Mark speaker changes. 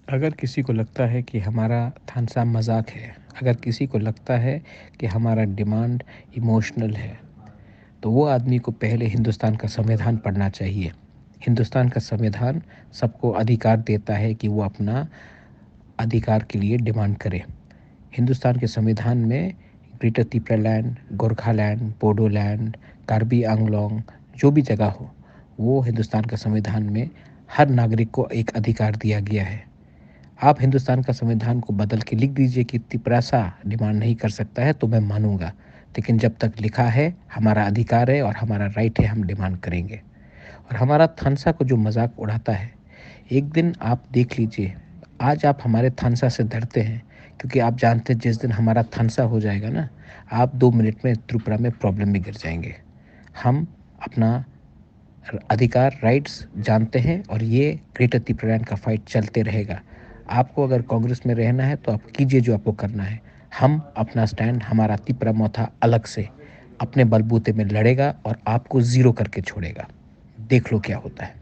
Speaker 1: अगर किसी को लगता है कि हमारा थानसा मजाक है, अगर किसी को लगता है कि हमारा डिमांड इमोशनल है, तो वो आदमी को पहले हिंदुस्तान का संविधान पढ़ना चाहिए। हिंदुस्तान का संविधान सबको अधिकार देता है कि वो अपना अधिकार के लिए डिमांड करे। हिंदुस्तान के संविधान में ग्रेटर त्रिपुरालैंड, गोरखालैंड, बोडोलैंड, कार्बी आंगलोंग जो भी जगह हो, वो हिंदुस्तान का संविधान में हर नागरिक को एक अधिकार दिया गया है। आप हिंदुस्तान का संविधान को बदल के लिख दीजिए कि तिपरासा डिमांड नहीं कर सकता है तो मैं मानूंगा, लेकिन जब तक लिखा है हमारा अधिकार है और हमारा राइट है, हम डिमांड करेंगे। और हमारा थानसा को जो मजाक उड़ाता है, एक दिन आप देख लीजिए। आज आप हमारे थानसा से डरते हैं क्योंकि आप जानते हैं जिस दिन हमारा थानसा हो जाएगा ना, आप 2 मिनट में त्रिपुरा में प्रॉब्लम में गिर जाएंगे। हम अपना अधिकार राइट्स जानते हैं और ये ग्रेटर त्रिपुरालैंड का फाइट चलते रहेगा। आपको अगर कांग्रेस में रहना है तो आप कीजिए जो आपको करना है। हम अपना स्टैंड, हमारा त्रिपुरा मोथा अलग से अपने बलबूते में लड़ेगा और आपको ज़ीरो करके छोड़ेगा। देख लो क्या होता है।